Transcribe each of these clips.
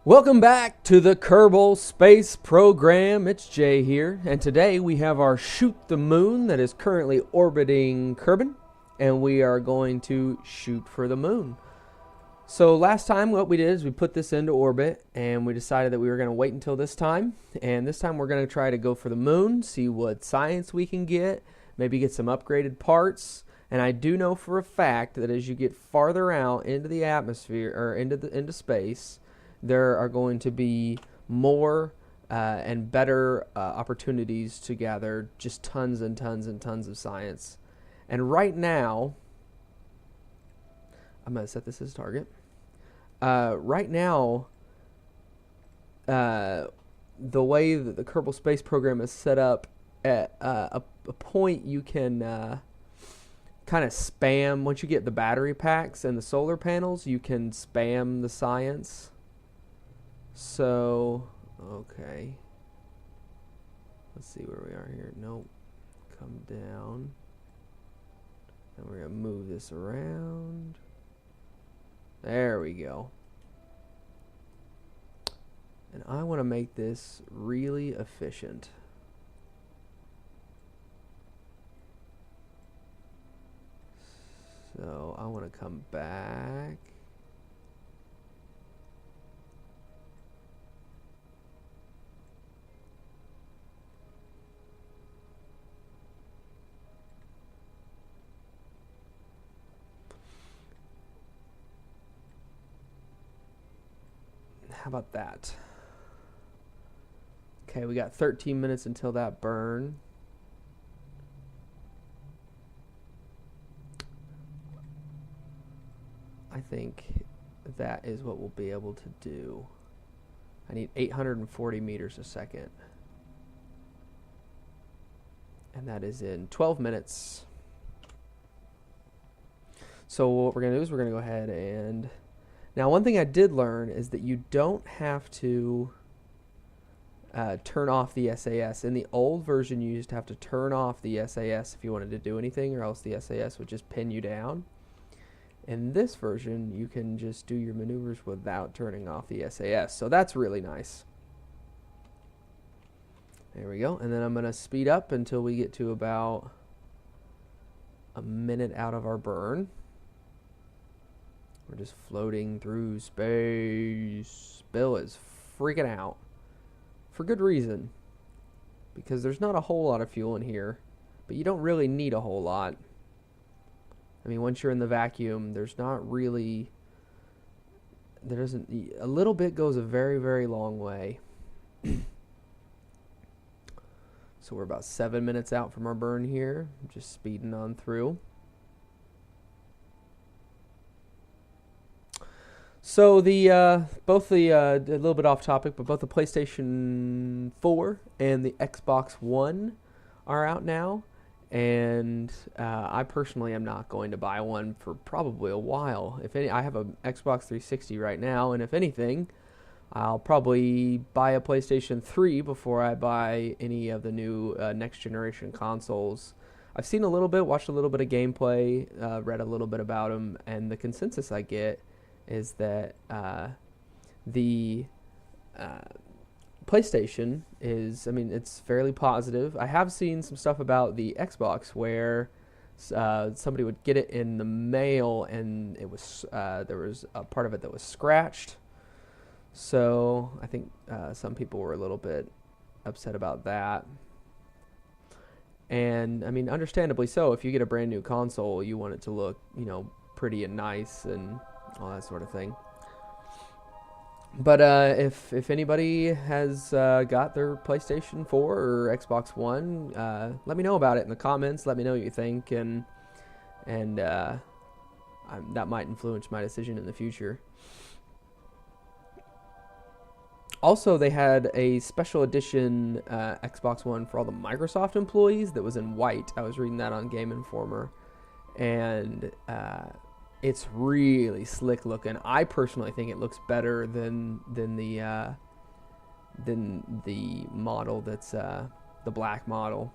Welcome back to the Kerbal Space Program. It's Jay here, and today we have our Shoot the Moon that is currently orbiting Kerbin, and we are going to shoot for the moon. So last time what we did is we put this into orbit, and we decided that we were going to wait until this time, and this time we're going to try to go for the moon, see what science we can get, maybe get some upgraded parts. And I do know for a fact that as you get farther out into the atmosphere, or into space, there are going to be more and better opportunities to gather just tons and tons and tons of science. And right now, I'm going to set this as target. Right now, the way that the Kerbal Space Program is set up, at a point you can kind of spam. Once you get the battery packs and the solar panels, you can spam the science. So, okay. Let's see where we are here. Nope. Come down. And we're going to move this around. There we go. And I want to make this really efficient. So, I want to come back. How about that? Okay, we got 13 minutes until that burn. I think that is what we'll be able to do. I need 840 meters a second. And that is in 12 minutes. So what we're going to do is we're going to go ahead and... Now, one thing I did learn is that you don't have to turn off the SAS. In the old version, you used to have to turn off the SAS if you wanted to do anything, or else the SAS would just pin you down. In this version, you can just do your maneuvers without turning off the SAS. So that's really nice. There we go. And then I'm going to speed up until we get to about a minute out of our burn. We're just floating through space. Bill is freaking out. For good reason. Because there's not a whole lot of fuel in here. But you don't really need a whole lot. I mean, once you're in the vacuum, there's not really... A little bit goes a very, very long way. So we're about 7 minutes out from our burn here. Just speeding on through. So a little bit off topic, but both the PlayStation 4 and the Xbox One are out now, and I personally am not going to buy one for probably a while. I have an Xbox 360 right now, and if anything, I'll probably buy a PlayStation 3 before I buy any of the new next generation consoles. I've seen a little bit, watched a little bit of gameplay, read a little bit about them, and the consensus I get is that the PlayStation is, it's fairly positive. I have seen some stuff about the Xbox where somebody would get it in the mail and it was there was a part of it that was scratched. So I think some people were a little bit upset about that. And understandably so. If you get a brand new console, you want it to look, pretty and nice and all that sort of thing. But if anybody has got their PlayStation 4 or Xbox One, let me know about it in the comments. Let me know what you think, and that might influence my decision in the future. Also, they had a special edition Xbox One for all the Microsoft employees that was in white. I was reading that on Game Informer, and it's really slick looking. I personally think it looks better than the model that's the black model.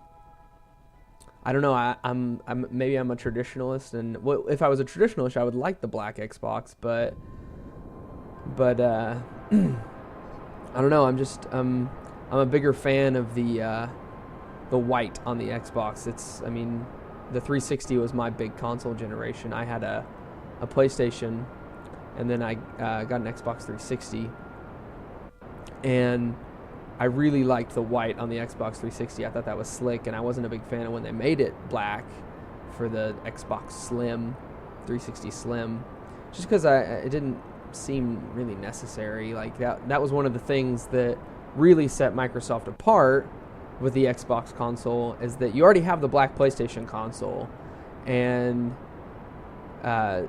I don't know. I'm maybe I'm a traditionalist, and if I was a traditionalist, I would like the black Xbox, but I don't know. I'm a bigger fan of the white on the Xbox. I mean, the 360 was my big console generation. I had a PlayStation, and then I got an Xbox 360, and I really liked the white on the Xbox 360. I thought that was slick, and I wasn't a big fan of when they made it black for the Xbox Slim, 360 Slim, just because it didn't seem really necessary. Like that was one of the things that really set Microsoft apart with the Xbox console, is that you already have the black PlayStation console, and a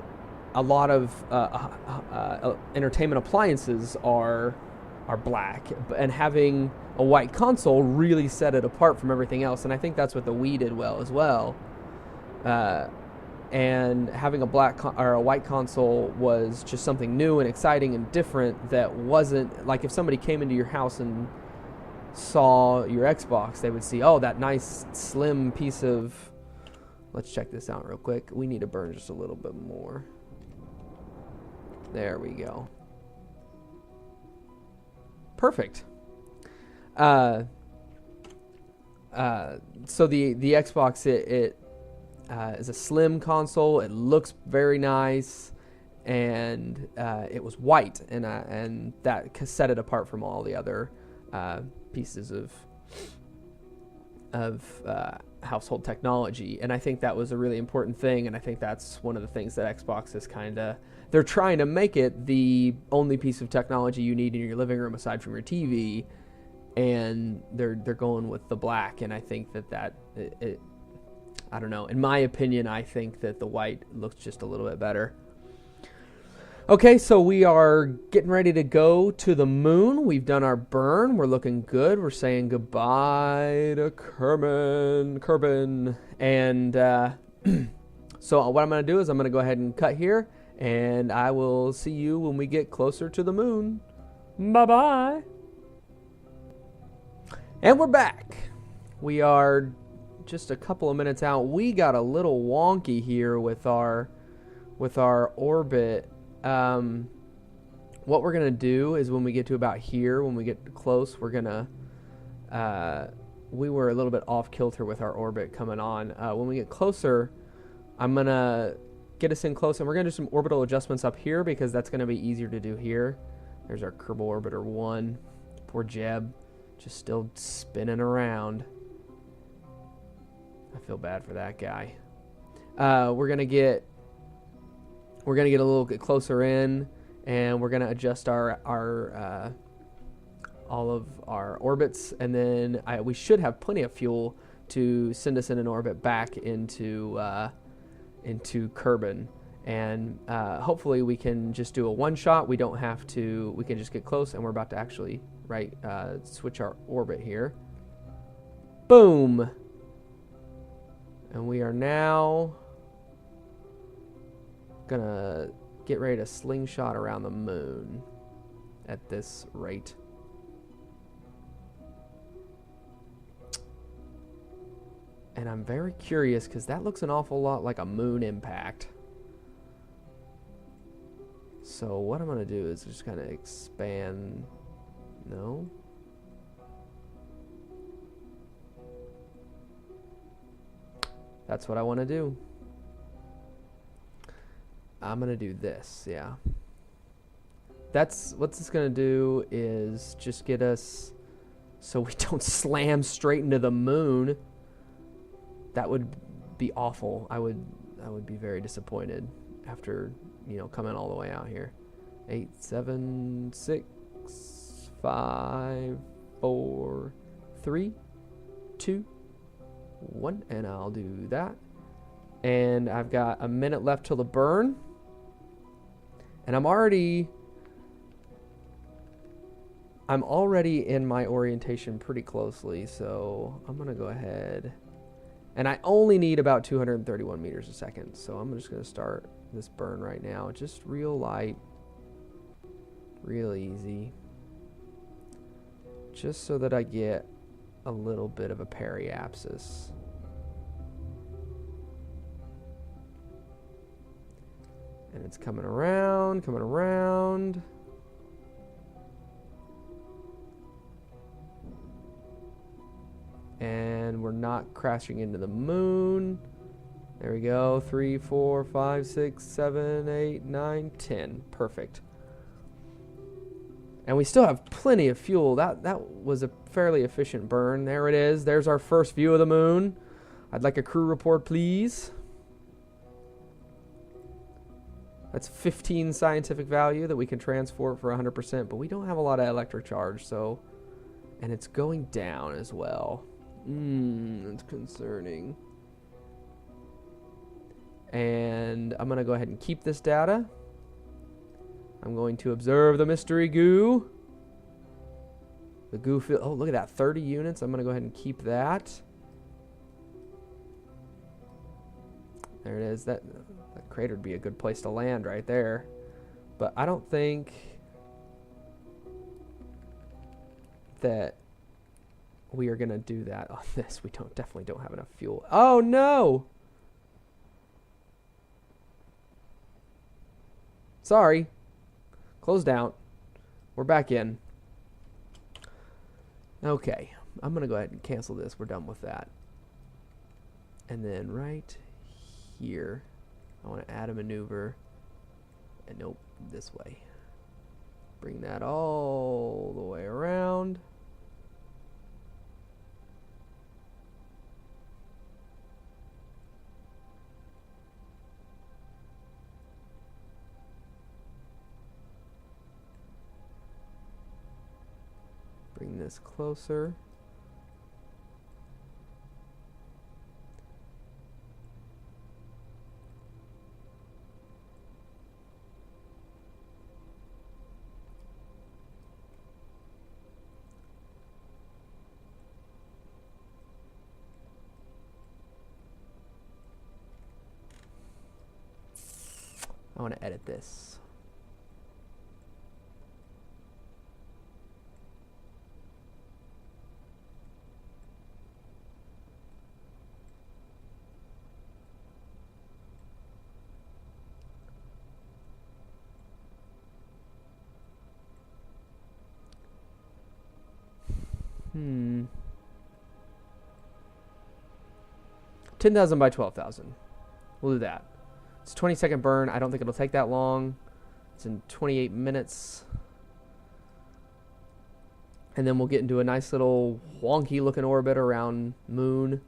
lot of entertainment appliances are black, and having a white console really set it apart from everything else. And I think that's what the Wii did well as well. And having a white console was just something new and exciting and different. That wasn't like, if somebody came into your house and saw your Xbox, they would see, oh, that nice slim piece of, let's check this out real quick. We need to burn just a little bit more. There we go. Perfect. So the Xbox, it is a slim console. It looks very nice, and it was white, and that set it apart from all the other pieces of household technology. And I think that was a really important thing, and I think that's one of the things that Xbox is they're trying to make it the only piece of technology you need in your living room aside from your TV, and they're going with the black. And I think that I don't know, in my opinion, I think that the white looks just a little bit better. Okay, so we are getting ready to go to the moon. We've done our burn. We're looking good. We're saying goodbye to Kerbal. And so what I'm going to do is I'm going to go ahead and cut here, and I will see you when we get closer to the moon. Bye-bye. And we're back. We are just a couple of minutes out. We got a little wonky here with our orbit. What we're gonna do is, when we get to about here, when we get close, we're gonna we were a little bit off kilter with our orbit coming on. When we get closer, I'm gonna get us in close, and we're gonna do some orbital adjustments up here, because that's gonna be easier to do here. There's our Kerbal Orbiter 1. Poor Jeb, just still spinning around. I feel bad for that guy. We're gonna get a little bit closer in, and we're gonna adjust our all of our orbits, and then we should have plenty of fuel to send us in an orbit back into Kerbal. And hopefully we can just do a one shot. We don't have to. We can just get close, and we're about to actually switch our orbit here. Boom. And we are now gonna get ready to slingshot around the moon at this rate. And I'm very curious, because that looks an awful lot like a moon impact. So what I'm gonna do is just kind of expand. No. That's what I want to do. I'm going to do this, yeah. That's what this is going to do, is just get us so we don't slam straight into the moon. That would be awful. I would be very disappointed after, coming all the way out here. 8, 7, 6, 5, 4, 3, 2, 1, and I'll do that. And I've got a minute left till the burn, and I'm already in my orientation pretty closely, so I'm gonna go ahead, and I only need about 231 meters a second, so I'm just gonna start this burn right now. Just real light, real easy, just so that I get a little bit of a periapsis. And it's coming around, coming around. And we're not crashing into the moon. There we go. 3, 4, 5, 6, 7, 8, 9, 10. Perfect. And we still have plenty of fuel. That was a fairly efficient burn. There it is. There's our first view of the moon. I'd like a crew report, please. That's 15 scientific value that we can transport for 100%, but we don't have a lot of electric charge, so... And it's going down as well. That's concerning. And I'm going to go ahead and keep this data. I'm going to observe the mystery goo. The goo field. Oh, look at that. 30 units. I'm going to go ahead and keep that. There it is. That crater would be a good place to land right there. But I don't think that we are going to do that on this. We definitely don't have enough fuel. Oh, no! Sorry. Closed out. We're back in. Okay. I'm going to go ahead and cancel this. We're done with that. And then right here, I want to add a maneuver. And nope, this way. Bring that all the way around. Bring this closer. I want to edit this. Hmm. 10,000 by 12,000. We'll do that. It's a 20-second burn. I don't think it'll take that long. It's in 28 minutes. And then we'll get into a nice little wonky looking orbit around Moon.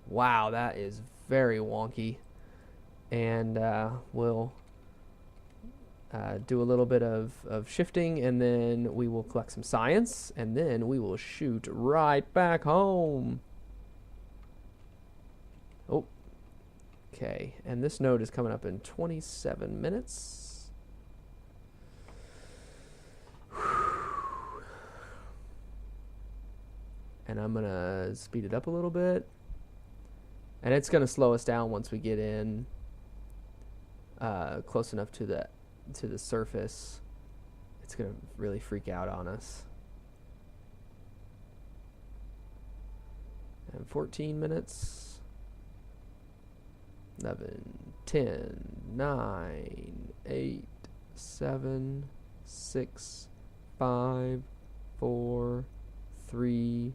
Wow, that is very wonky. And we'll do a little bit of shifting, and then we will collect some science, and then we will shoot right back home. Oh. Okay, and this node is coming up in 27 minutes. And I'm going to speed it up a little bit. And it's going to slow us down once we get in close enough to the surface. It's going to really freak out on us. And 14 minutes. 11, 10, 9, 8, 7, 6, 5, 4, 3,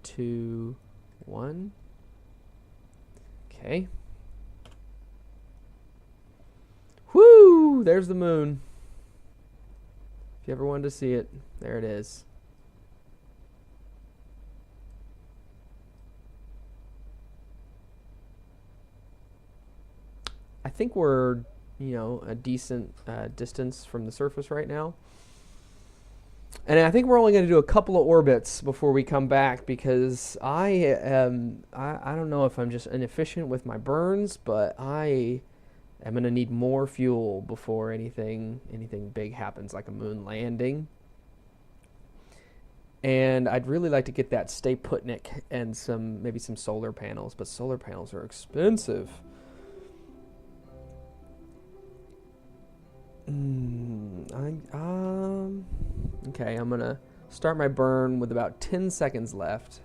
2, 1. Okay. Whoo! There's the moon. If you ever wanted to see it, there it is. I think we're, a decent distance from the surface right now. And I think we're only going to do a couple of orbits before we come back, because I don't know if I'm just inefficient with my burns, but I am going to need more fuel before anything big happens, like a moon landing. And I'd really like to get that Stay Putnik and maybe some solar panels, but solar panels are expensive. Okay, I'm gonna start my burn with about 10 seconds left.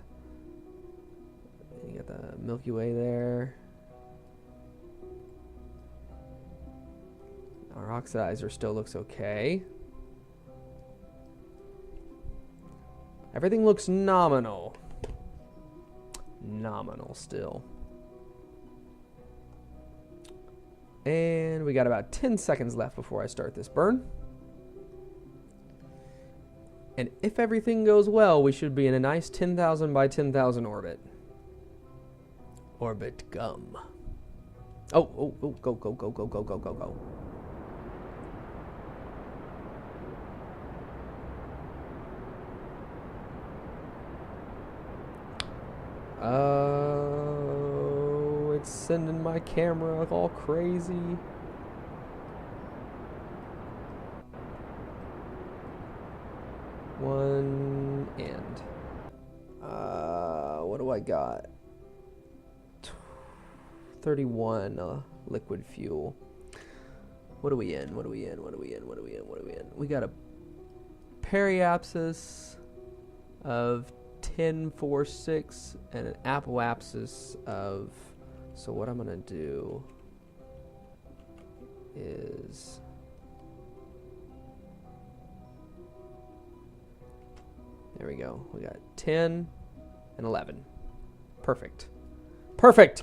You got the Milky Way there. Our oxidizer still looks okay. Everything looks nominal. phenomenal still. And we got about 10 seconds left before I start this burn. And if everything goes well, we should be in a nice 10,000 by 10,000 orbit. Orbit gum. Oh, go, go, go, go, go, go, go, go. Oh, it's sending my camera all crazy. One end. What do I got? 31 liquid fuel. What are we in? What are we in? What are we in? What are we in? What are we in? We got a periapsis of 1046 and an apoapsis of. So what I'm gonna do is there we go. We got 10 and 11. Perfect. Perfect.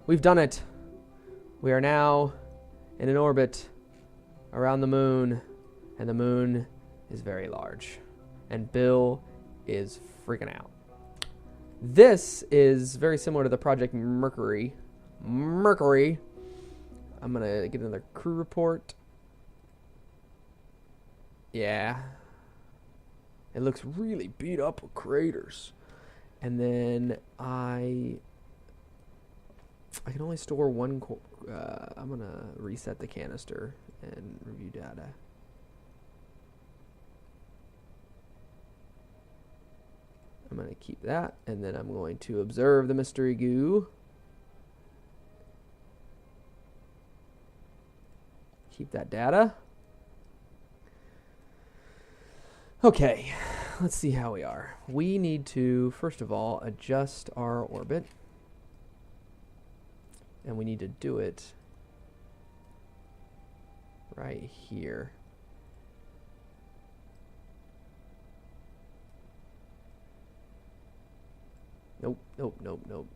We've done it. We are now in an orbit around the moon, and the moon is very large. And Bill is freaking out. This is very similar to the Project Mercury. Mercury. I'm going to get another crew report. Yeah. It looks really beat up with craters. And then I can only store one. I'm going to reset the canister and review data. I'm going to keep that, and then I'm going to observe the mystery goo. Keep that data. Okay, let's see how we are. We need to, first of all, adjust our orbit. And we need to do it right here. Nope, nope, nope, nope.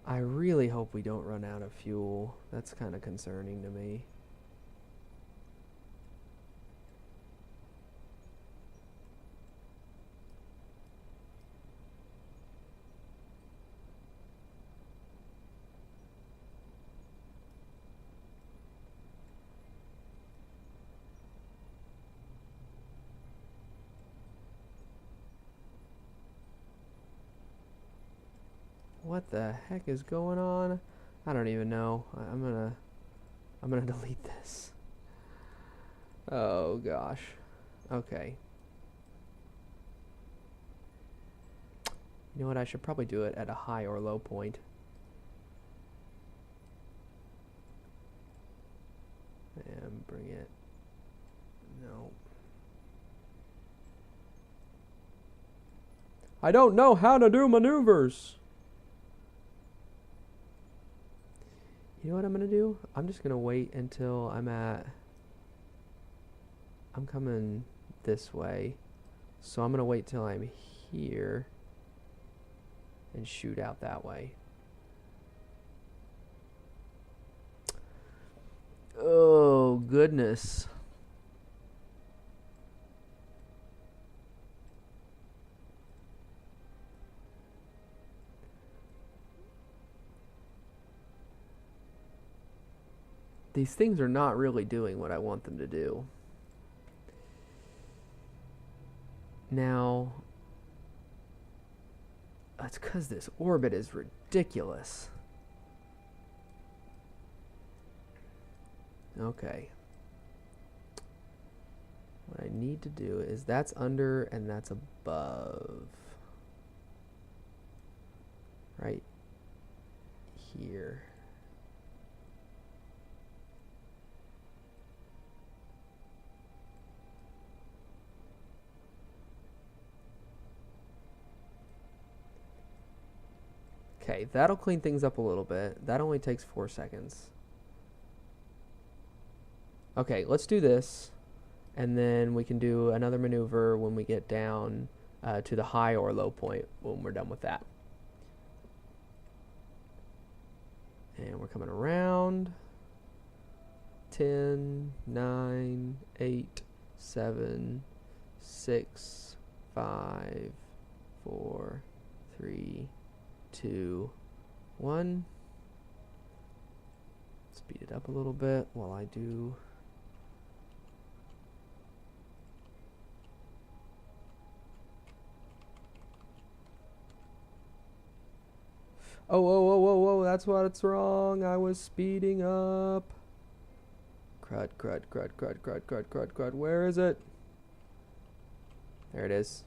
I really hope we don't run out of fuel. That's kind of concerning to me. What the heck is going on? I don't even know. I'm gonna delete this. Oh gosh. Okay. You know what? I should probably do it at a high or low point. And bring it. No. I don't know how to do maneuvers. You know what I'm going to do? I'm just going to wait until I'm coming this way. So I'm going to wait till I'm here and shoot out that way. Oh, goodness. These things are not really doing what I want them to do. Now, that's because this orbit is ridiculous. Okay. What I need to do is that's under and that's above. Right here. Okay, that'll clean things up a little bit. That only takes 4 seconds. Okay, let's do this, and then we can do another maneuver when we get down to the high or low point when we're done with that. And we're coming around. 10, 9, 8, 7, 6, 5, 4, 3, 2, 1. Speed it up a little bit while I do. Oh, whoa, whoa, whoa, whoa, that's what's wrong. I was speeding up. Crud, crud, crud, crud, crud, crud, crud, crud. Where is it? There it is.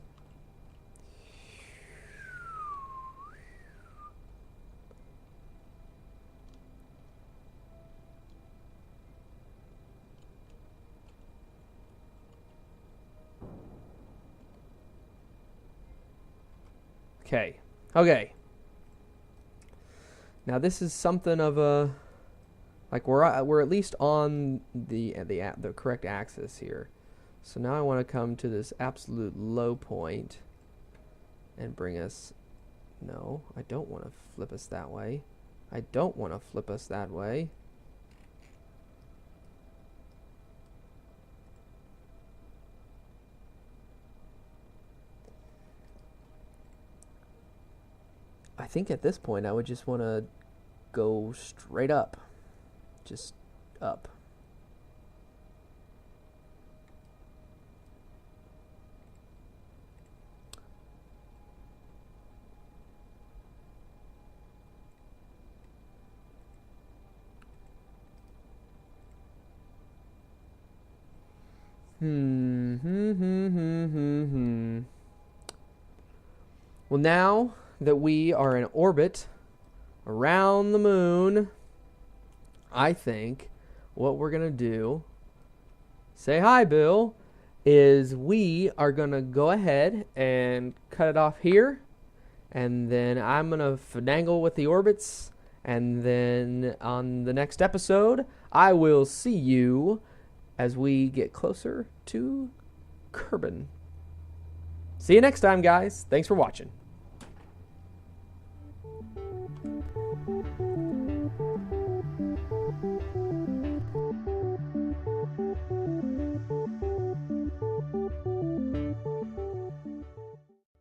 Okay. Okay. Now this is something of a, like we're at least on the correct axis here. So now I want to come to this absolute low point and bring us. No, I don't want to flip us that way. I don't want to flip us that way. I think at this point I would just want to go straight up. Just up. Well, now that we are in orbit around the moon, I think what we're going to do, say hi, Bill, is we are going to go ahead and cut it off here, and then I'm going to finagle with the orbits, and then on the next episode, I will see you as we get closer to Kerbal. See you next time, guys. Thanks for watching.